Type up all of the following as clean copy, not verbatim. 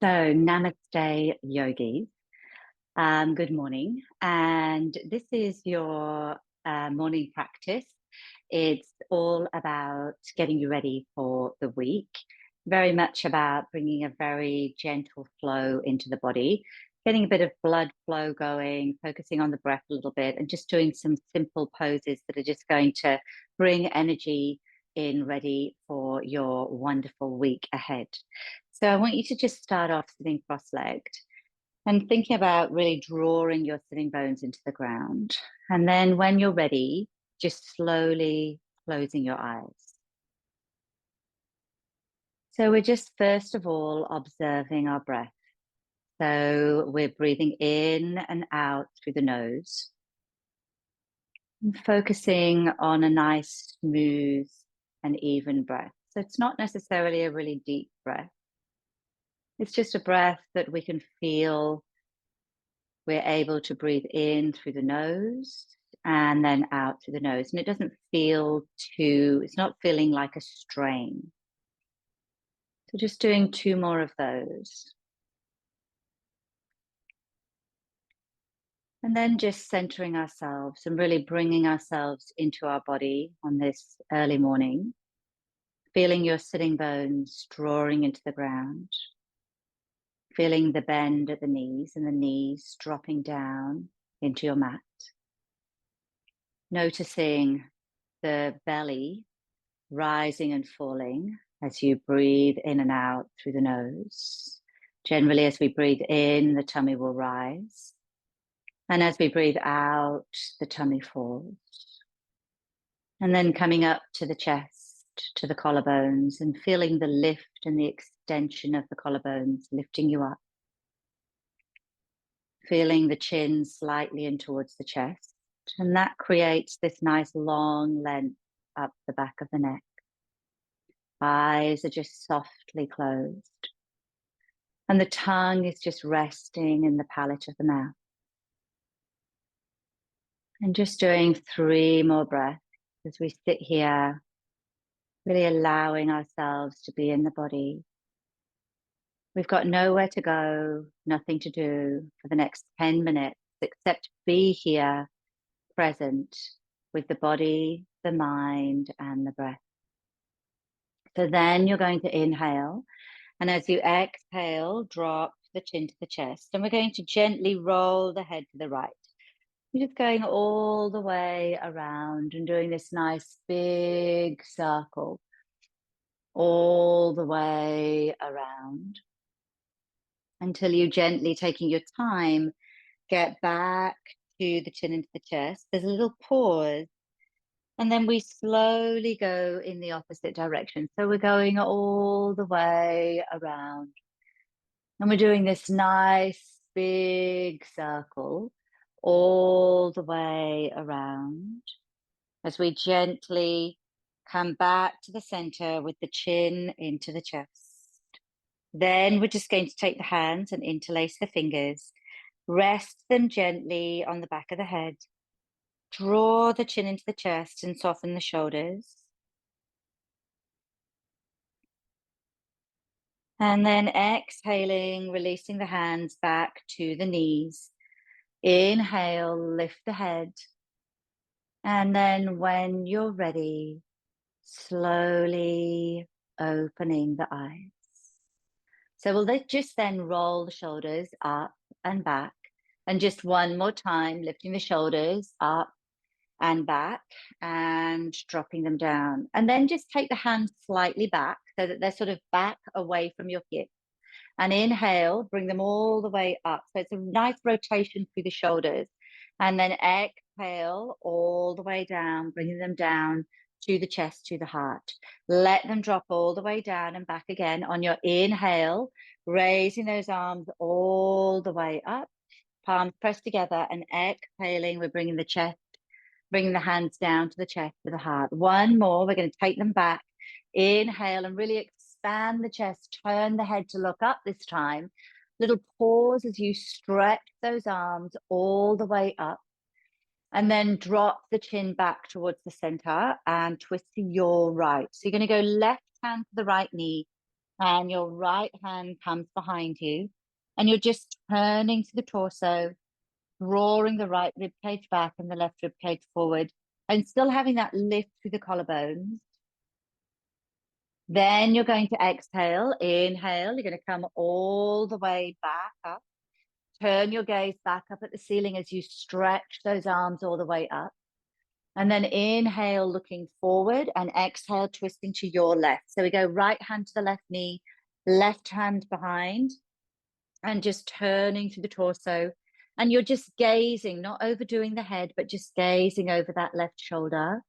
So, namaste, yogis. Good morning. And this is your morning practice. It's all about getting you ready for the week, very much about bringing a very gentle flow into the body, getting a bit of blood flow going, focusing on the breath a little bit, and just doing some simple poses that are just going to bring energy in ready for your wonderful week ahead. So I want you to just start off sitting cross-legged and thinking about really drawing your sitting bones into the ground. And then when you're ready, just slowly closing your eyes. So we're just first of all observing our breath. So we're breathing in and out through the nose and focusing on a nice, smooth and even breath. So it's not necessarily a really deep breath. It's just a breath that we can feel. We're able to breathe in through the nose and then out through the nose. And it doesn't feel it's not feeling like a strain. So just doing two more of those. And then just centering ourselves and really bringing ourselves into our body on this early morning. Feeling your sitting bones drawing into the ground. Feeling the bend at the knees and the knees dropping down into your mat. Noticing the belly rising and falling as you breathe in and out through the nose. Generally, as we breathe in, the tummy will rise. And as we breathe out, the tummy falls. And then coming up to the chest, to the collarbones, and feeling the lift and the extension of the collarbones lifting you up. Feeling the chin slightly in towards the chest. And that creates this nice long length up the back of the neck. Eyes are just softly closed. And the tongue is just resting in the palate of the mouth. And just doing 3 more breaths as we sit here, really allowing ourselves to be in the body. We've got nowhere to go, nothing to do for the next 10 minutes, except be here, present with the body, the mind, and the breath. So then you're going to inhale. And as you exhale, drop the chin to the chest. And we're going to gently roll the head to the right. You're just going all the way around and doing this nice big circle all the way around until you gently, taking your time, get back to the chin into the chest. There's a little pause. And then we slowly go in the opposite direction. So we're going all the way around. And we're doing this nice big circle all the way around as we gently come back to the center with the chin into the chest. Then we're just going to take the hands and interlace the fingers, rest them gently on the back of the head, draw the chin into the chest and soften the shoulders. And then exhaling, releasing the hands back to the knees. Inhale, lift the head. And then when you're ready, slowly opening the eyes. So we'll just then roll the shoulders up and back. And just one more time, lifting the shoulders up and back and dropping them down. And then just take the hands slightly back so that they're sort of back away from your hips. And inhale, bring them all the way up. So it's a nice rotation through the shoulders. And then exhale all the way down, bringing them down to the chest, to the heart. Let them drop all the way down and back again. On your inhale, raising those arms all the way up. Palms pressed together, and exhaling, we're bringing the chest, bringing the hands down to the chest, to the heart. One more, we're going to take them back. Inhale and really expand the chest, turn the head to look up this time. Little pause as you stretch those arms all the way up. And then drop the chin back towards the center and twist to your right. So you're going to go left hand to the right knee, And your right hand comes behind you. And you're just turning to the torso, drawing the right rib cage back and the left rib cage forward, and still having that lift through the collarbones. Then you're going to exhale. Inhale. You're going to come all the way back up. Turn your gaze back up at the ceiling as you stretch those arms all the way up. And then inhale, looking forward, and exhale, twisting to your left. So we go right hand to the left knee, left hand behind, and just turning to the torso. And you're just gazing, not overdoing the head, but just gazing over that left shoulder.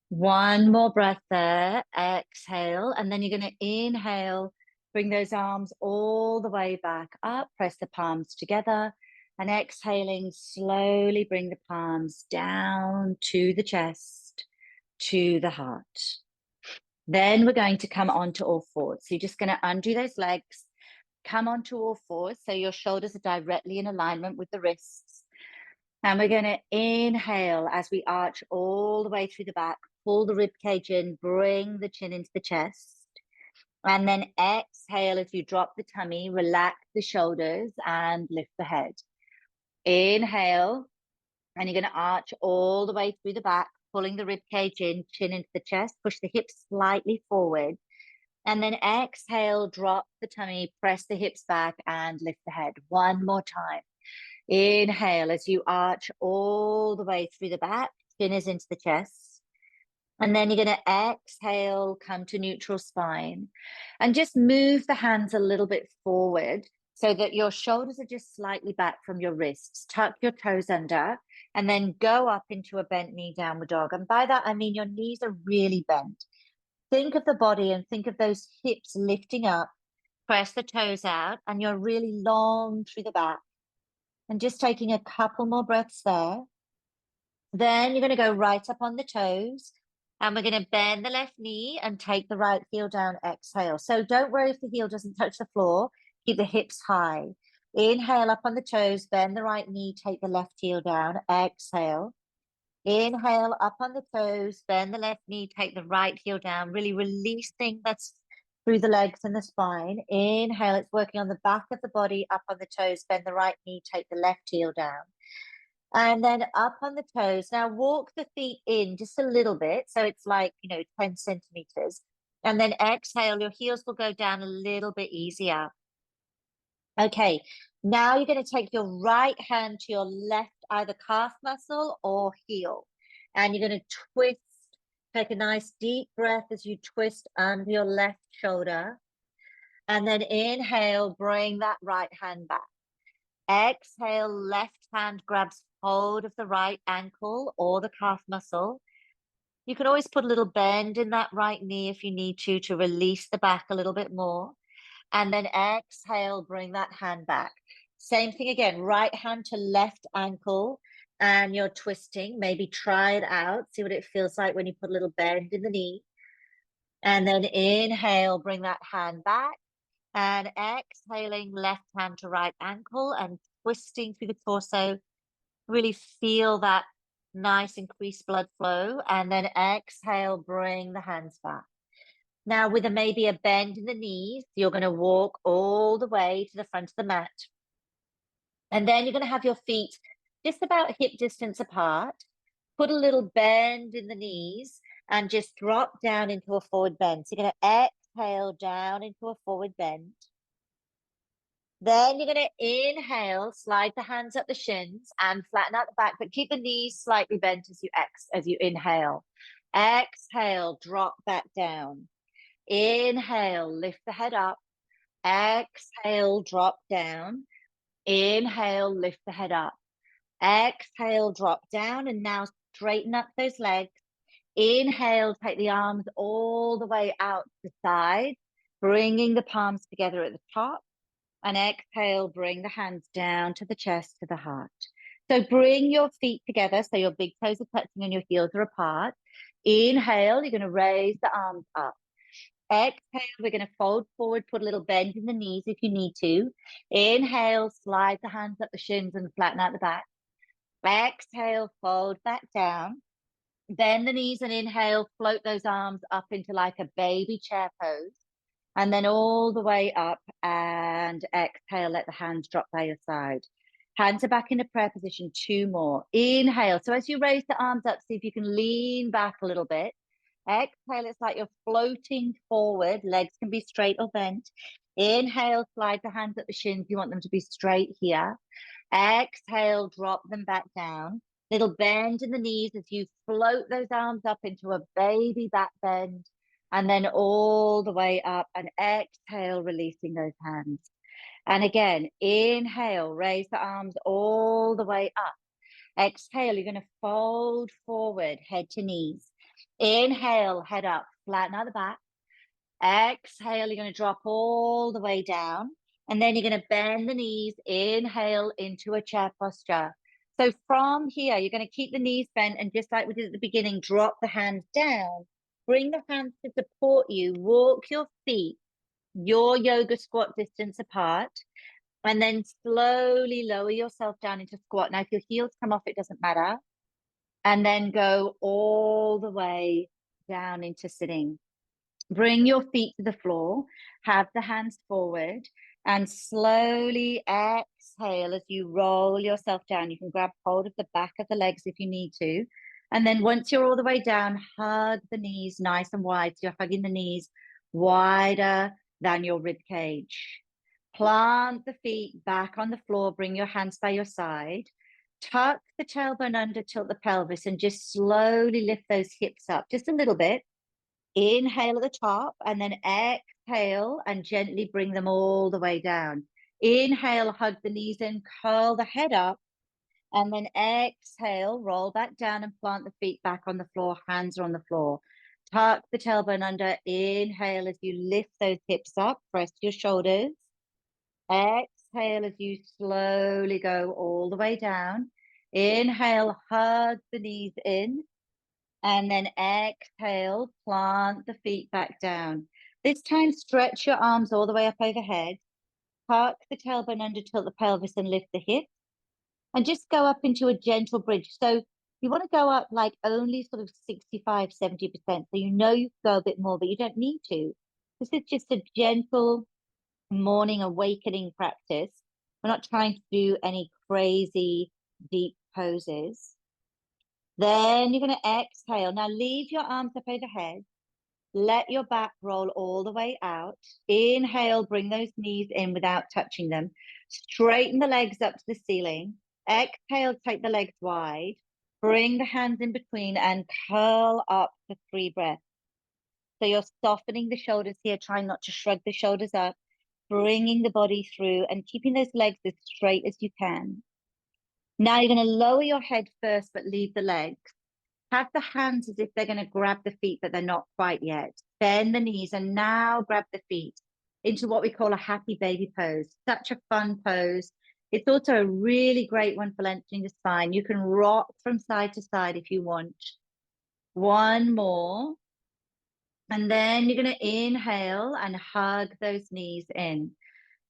One more breath there. Exhale. And then you're going to inhale, bring those arms all the way back up, press the palms together. And exhaling, slowly bring the palms down to the chest, to the heart. Then we're going to come onto all fours. So you're just going to undo those legs, come onto all fours. So your shoulders are directly in alignment with the wrists. And we're going to inhale as we arch all the way through the back, pull the rib cage in, bring the chin into the chest. And then exhale as you drop the tummy, relax the shoulders and lift the head. Inhale, and you're going to arch all the way through the back, pulling the rib cage in, chin into the chest, push the hips slightly forward. And then exhale, drop the tummy, press the hips back and lift the head. One more time. Inhale as you arch all the way through the back, chin is into the chest. And then you're going to exhale, come to neutral spine. And just move the hands a little bit forward so that your shoulders are just slightly back from your wrists. Tuck your toes under and then go up into a bent knee downward dog. And by that, I mean your knees are really bent. Think of the body and think of those hips lifting up. Press the toes out and you're really long through the back. And just taking a couple more breaths there. Then you're going to go right up on the toes. And we're going to bend the left knee and take the right heel down, exhale. So don't worry if the heel doesn't touch the floor. Keep the hips high. Inhale up on the toes, bend the right knee, take the left heel down, exhale. Inhale up on the toes, bend the left knee, take the right heel down, really releasing that's through the legs and the spine. Inhale, it's working on the back of the body, up on the toes, bend the right knee, take the left heel down. And then up on the toes. Now walk the feet in just a little bit. So it's like, 10 centimeters. And then exhale, your heels will go down a little bit easier. Okay, now you're going to take your right hand to your left, either calf muscle or heel. And you're going to twist, take a nice deep breath as you twist under your left shoulder. And then inhale, bring that right hand back. Exhale, left hand grabs hold of the right ankle or the calf muscle. You can always put a little bend in that right knee if you need to release the back a little bit more. And then exhale, bring that hand back. Same thing again, right hand to left ankle and you're twisting. Maybe try it out, see what it feels like when you put a little bend in the knee. And then inhale, bring that hand back. And exhaling, left hand to right ankle and twisting through the torso. Really feel that nice increased blood flow. And then exhale, bring the hands back. Now with maybe a bend in the knees, you're going to walk all the way to the front of the mat. And then you're going to have your feet just about hip distance apart. Put a little bend in the knees and just drop down into a forward bend. So you're going to exhale down into a forward bend. Then you're going to inhale, slide the hands up the shins and flatten out the back, but keep the knees slightly bent as you inhale. Exhale, drop back down. Inhale, lift the head up. Exhale, drop down. Inhale, lift the head up. Exhale, drop down. And now straighten up those legs. Inhale, take the arms all the way out to the side, bringing the palms together at the top. And exhale, bring the hands down to the chest, to the heart. So bring your feet together so your big toes are touching and your heels are apart. Inhale, you're going to raise the arms up. Exhale, we're going to fold forward, put a little bend in the knees if you need to. Inhale, slide the hands up the shins and flatten out the back. Exhale, fold back down. Bend the knees and inhale, float those arms up into like a baby chair pose. And then all the way up and exhale, let the hands drop by your side. Hands are back in a prayer position, 2 more. Inhale. So as you raise the arms up, see if you can lean back a little bit. Exhale, it's like you're floating forward. Legs can be straight or bent. Inhale, slide the hands at the shins. You want them to be straight here. Exhale, drop them back down. Little bend in the knees as you float those arms up into a baby back bend. And then all the way up and exhale, releasing those hands. And again, inhale, raise the arms all the way up. Exhale, you're going to fold forward, head to knees. Inhale, head up, flatten out the back. Exhale, you're going to drop all the way down. And then you're going to bend the knees. Inhale into a chair posture. So from here, you're going to keep the knees bent. And just like we did at the beginning, drop the hands down. Bring the hands to support you. Walk your feet, your yoga squat distance apart. And then slowly lower yourself down into squat. Now, if your heels come off, it doesn't matter. And then go all the way down into sitting. Bring your feet to the floor, have the hands forward, and slowly exhale as you roll yourself down. You can grab hold of the back of the legs if you need to. And then once you're all the way down, hug the knees nice and wide. So you're hugging the knees wider than your rib cage. Plant the feet back on the floor. Bring your hands by your side. Tuck the tailbone under, tilt the pelvis, and just slowly lift those hips up just a little bit. Inhale at the top and then exhale and gently bring them all the way down. Inhale, hug the knees in, curl the head up, and then exhale, roll back down and plant the feet back on the floor. Hands are on the floor. Tuck the tailbone under. Inhale as you lift those hips up, press your shoulders. Exhale as you slowly go all the way down. Inhale, hug the knees in. And then exhale, plant the feet back down. This time, stretch your arms all the way up overhead. Tuck the tailbone under, tilt the pelvis and lift the hips. And just go up into a gentle bridge. So you want to go up like only sort of 65, 70%. So you know you can go a bit more, but you don't need to. This is just a gentle morning awakening practice. We're not trying to do any crazy deep poses. Then you're going to exhale. Now leave your arms up overhead. Let your back roll all the way out. Inhale, bring those knees in without touching them. Straighten the legs up to the ceiling. Exhale, take the legs wide. Bring the hands in between and curl up for 3 breaths. So you're softening the shoulders here, trying not to shrug the shoulders up, bringing the body through and keeping those legs as straight as you can. Now you're going to lower your head first, but leave the legs. Have the hands as if they're going to grab the feet, but they're not quite yet. Bend the knees and now grab the feet into what we call a happy baby pose. Such a fun pose. It's also a really great one for lengthening the spine. You can rock from side to side if you want. 1 more. And then you're going to inhale and hug those knees in.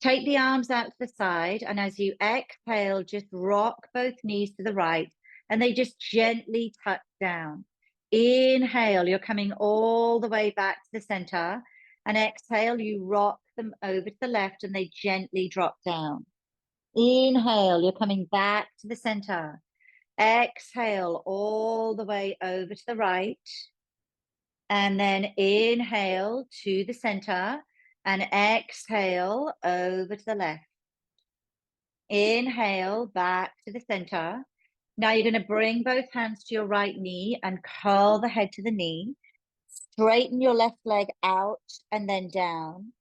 Take the arms out to the side. And as you exhale, just rock both knees to the right. And they just gently touch down. Inhale, you're coming all the way back to the center. And exhale, you rock them over to the left and they gently drop down. Inhale, you're coming back to the center. Exhale, all the way over to the right. And then inhale to the center and exhale over to the left. Inhale back to the center. Now you're going to bring both hands to your right knee and curl the head to the knee. Straighten your left leg out and then down.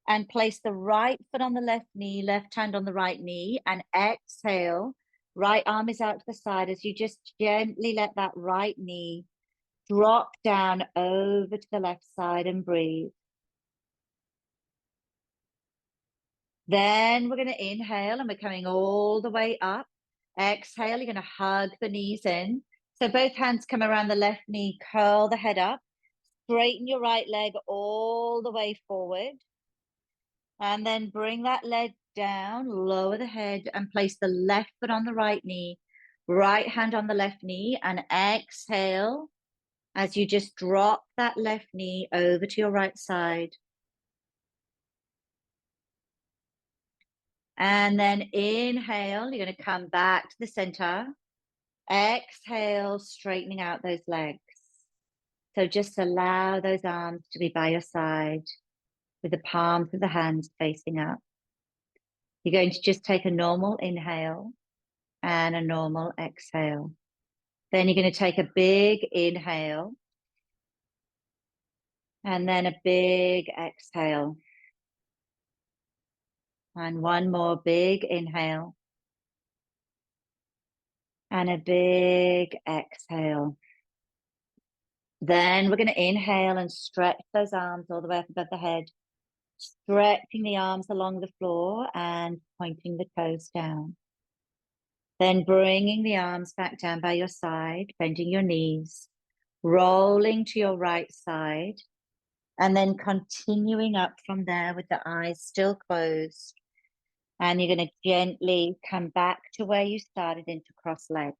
And place the right foot on the left knee, left hand on the right knee, and exhale. Right arm is out to the side as you just gently let that right knee drop down over to the left side and breathe. Then we're going to inhale and we're coming all the way up. Exhale, you're going to hug the knees in. So both hands come around the left knee, curl the head up. Straighten your right leg all the way forward. And then bring that leg down, lower the head and place the left foot on the right knee, right hand on the left knee, and exhale as you just drop that left knee over to your right side. And then inhale, you're going to come back to the center. Exhale, straightening out those legs. So just allow those arms to be by your side with the palms of the hands facing up. You're going to just take a normal inhale and a normal exhale. Then you're going to take a big inhale and then a big exhale. And one more big inhale and a big exhale. Then we're going to inhale and stretch those arms all the way up above the head, stretching the arms along the floor and pointing the toes down. Then bringing the arms back down by your side, bending your knees, rolling to your right side, and then continuing up from there with the eyes still closed. And you're going to gently come back to where you started into cross-legged,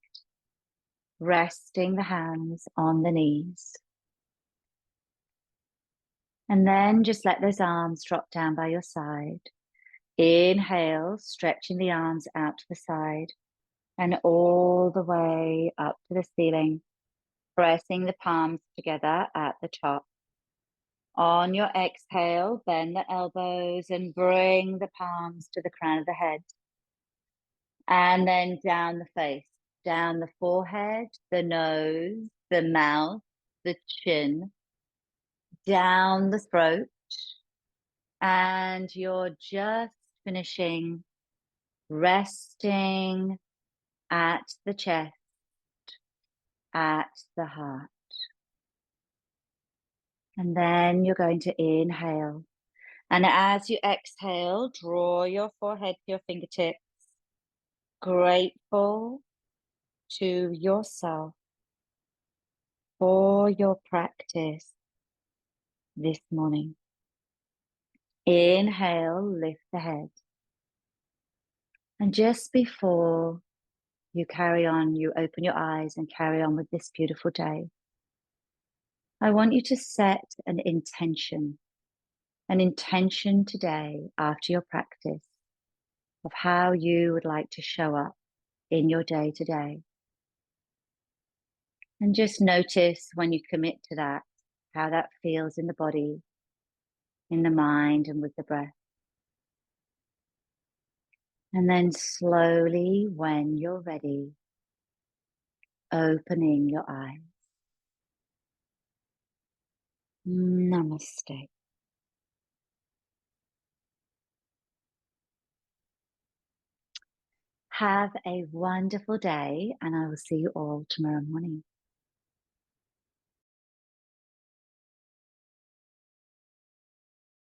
resting the hands on the knees. And then just let those arms drop down by your side. Inhale, stretching the arms out to the side and all the way up to the ceiling, pressing the palms together at the top. On your exhale, bend the elbows and bring the palms to the crown of the head. And then down the face, down the forehead, the nose, the mouth, the chin, down the throat. And you're just finishing resting at the chest, at the heart. And then you're going to inhale. And as you exhale, draw your forehead to your fingertips, grateful to yourself for your practice this morning. Inhale, lift the head. And just before you carry on, you open your eyes and carry on with this beautiful day, I want you to set an intention today after your practice of how you would like to show up in your day today. And just notice when you commit to that, how that feels in the body, in the mind, and with the breath. And then slowly, when you're ready, opening your eyes. Namaste. Have a wonderful day, and I will see you all tomorrow morning.